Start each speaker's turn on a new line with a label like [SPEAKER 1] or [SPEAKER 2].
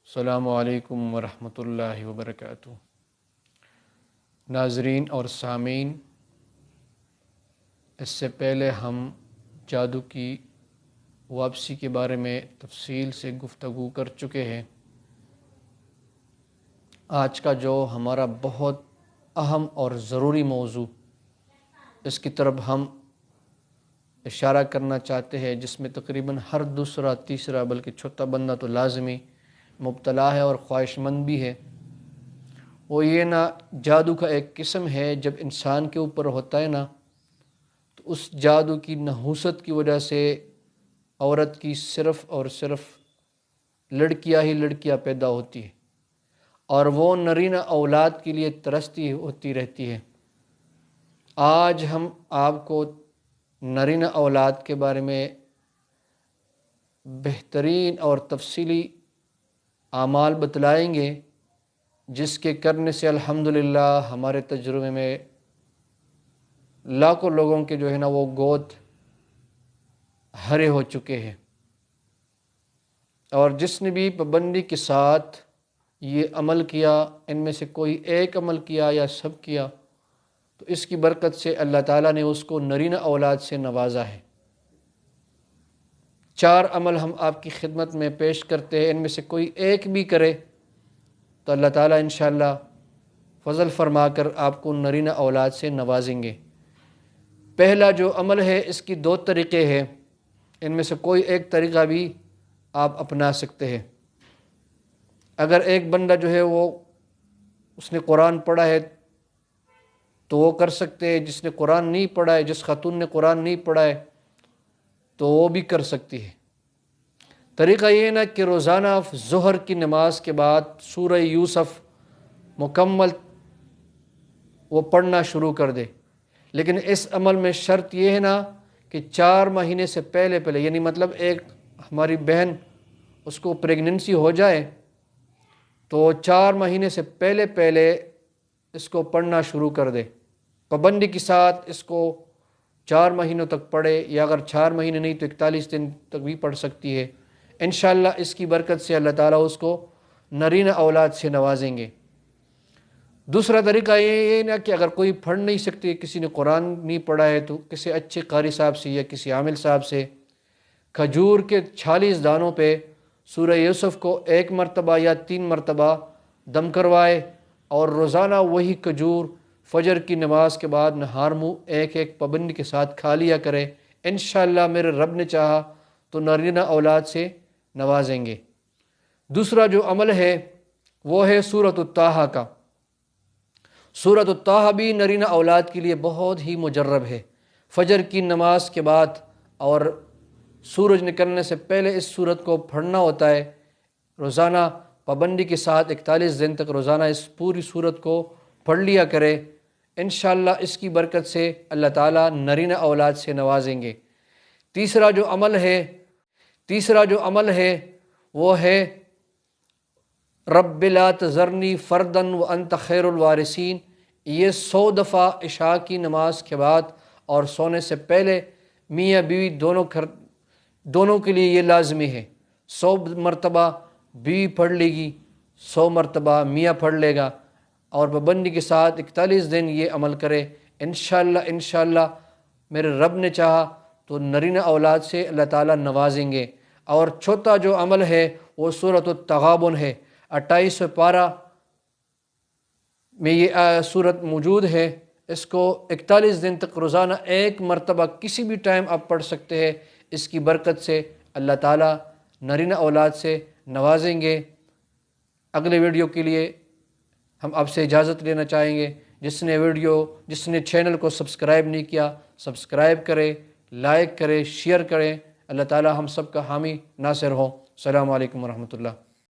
[SPEAKER 1] السلام علیکم ورحمۃ اللہ وبرکاتہ۔ ناظرین اور سامعین، اس سے پہلے ہم جادو کی واپسی کے بارے میں تفصیل سے گفتگو کر چکے ہیں۔ آج کا جو ہمارا بہت اہم اور ضروری موضوع، اس کی طرف ہم اشارہ کرنا چاہتے ہیں، جس میں تقریباً ہر دوسرا تیسرا بلکہ چوتھا بندہ تو لازمی مبتلا ہے اور خواہش مند بھی ہے۔ وہ یہ جادو کا ایک قسم ہے، جب انسان کے اوپر ہوتا ہے تو اس جادو کی نحوست کی وجہ سے عورت کی صرف اور صرف لڑکیاں پیدا ہوتی ہیں، اور وہ نرینہ اولاد کے لیے ترستی ہوتی رہتی ہے۔ آج ہم آپ کو نرینہ اولاد کے بارے میں بہترین اور تفصیلی اعمال بتلائیں گے، جس کے کرنے سے الحمدللہ ہمارے تجربے میں لاکھوں لوگوں کے وہ گود ہرے ہو چکے ہیں۔ اور جس نے بھی پابندی کے ساتھ یہ عمل کیا، ان میں سے کوئی ایک عمل کیا یا سب کیا، تو اس کی برکت سے اللہ تعالیٰ نے اس کو نرینہ اولاد سے نوازا ہے۔ 4 عمل ہم آپ کی خدمت میں پیش کرتے ہیں، ان میں سے کوئی ایک بھی کرے تو اللہ تعالیٰ انشاءاللہ فضل فرما کر آپ کو نرینہ اولاد سے نوازیں گے۔ پہلا جو عمل ہے، اس کی 2 طریقے ہیں، ان میں سے کوئی ایک طریقہ بھی آپ اپنا سکتے ہیں۔ اگر ایک بندہ اس نے قرآن پڑھا ہے تو وہ کر سکتے ہیں، جس نے قرآن نہیں پڑھا ہے، جس خاتون نے قرآن نہیں پڑھا ہے تو وہ بھی کر سکتی ہے۔ طریقہ یہ کہ روزانہ ظہر کی نماز کے بعد سورہ یوسف مکمل وہ پڑھنا شروع کر دے، لیکن اس عمل میں شرط یہ ہے کہ 4 مہینے سے پہلے یعنی مطلب ایک ہماری بہن اس کو پریگننسی ہو جائے تو 4 مہینے سے پہلے اس کو پڑھنا شروع کر دے، پابندی کے ساتھ اس کو 4 مہینوں تک پڑھے، یا اگر 4 مہینے نہیں تو 41 دن تک بھی پڑھ سکتی ہے۔ انشاءاللہ اس کی برکت سے اللہ تعالیٰ اس کو نرینہ اولاد سے نوازیں گے۔ دوسرا طریقہ یہ کہ اگر کوئی پڑھ نہیں سکتی، کسی نے قرآن نہیں پڑھا ہے، تو کسی اچھے قاری صاحب سے یا کسی عامل صاحب سے کھجور کے 46 دانوں پہ سورہ یوسف کو 1 مرتبہ یا 3 مرتبہ دم کروائے، اور روزانہ وہی کھجور فجر کی نماز کے بعد نہار منہ ایک پابندی کے ساتھ کھا لیا کرے۔ انشاءاللہ میرے رب نے چاہا تو نرینہ اولاد سے نوازیں گے۔ دوسرا جو عمل ہے وہ ہے سورۃ الطٰہٰ کا۔ سورۃ الطٰہٰ بھی نرینہ اولاد کے لیے بہت ہی مجرب ہے۔ فجر کی نماز کے بعد اور سورج نکلنے سے پہلے اس سورت کو پڑھنا ہوتا ہے، روزانہ پابندی کے ساتھ 41 دن تک روزانہ اس پوری سورت کو پڑھ لیا کرے۔ انشاءاللہ اس کی برکت سے اللہ تعالیٰ نرینہ اولاد سے نوازیں گے۔ تیسرا جو عمل ہے وہ ہے رب لا تذرنی فردا وانت خیر الوارثین۔ یہ 100 دفعہ عشاء کی نماز کے بعد اور سونے سے پہلے میاں بیوی دونوں کے لیے یہ لازمی ہے۔ 100 مرتبہ بیوی پڑھ لے گی، 100 مرتبہ میاں پڑھ لے گا، اور پابندی کے ساتھ 41 دن یہ عمل کرے۔ انشاءاللہ میرے رب نے چاہا تو نرینہ اولاد سے اللہ تعالیٰ نوازیں گے۔ اور چوتھا جو عمل ہے وہ سورۃ التغابن ہے۔ 28 پارہ میں یہ سورت موجود ہے، اس کو 41 دن تک روزانہ 1 مرتبہ کسی بھی ٹائم آپ پڑھ سکتے ہیں۔ اس کی برکت سے اللہ تعالیٰ نرینہ اولاد سے نوازیں گے۔ اگلے ویڈیو کے لیے ہم آپ سے اجازت لینا چاہیں گے۔ جس نے چینل کو سبسکرائب نہیں کیا، سبسکرائب کرے، لائک کرے، شیئر کریں۔ اللہ تعالیٰ ہم سب کا حامی ناصر ہو۔ السلام علیکم ورحمۃ اللہ۔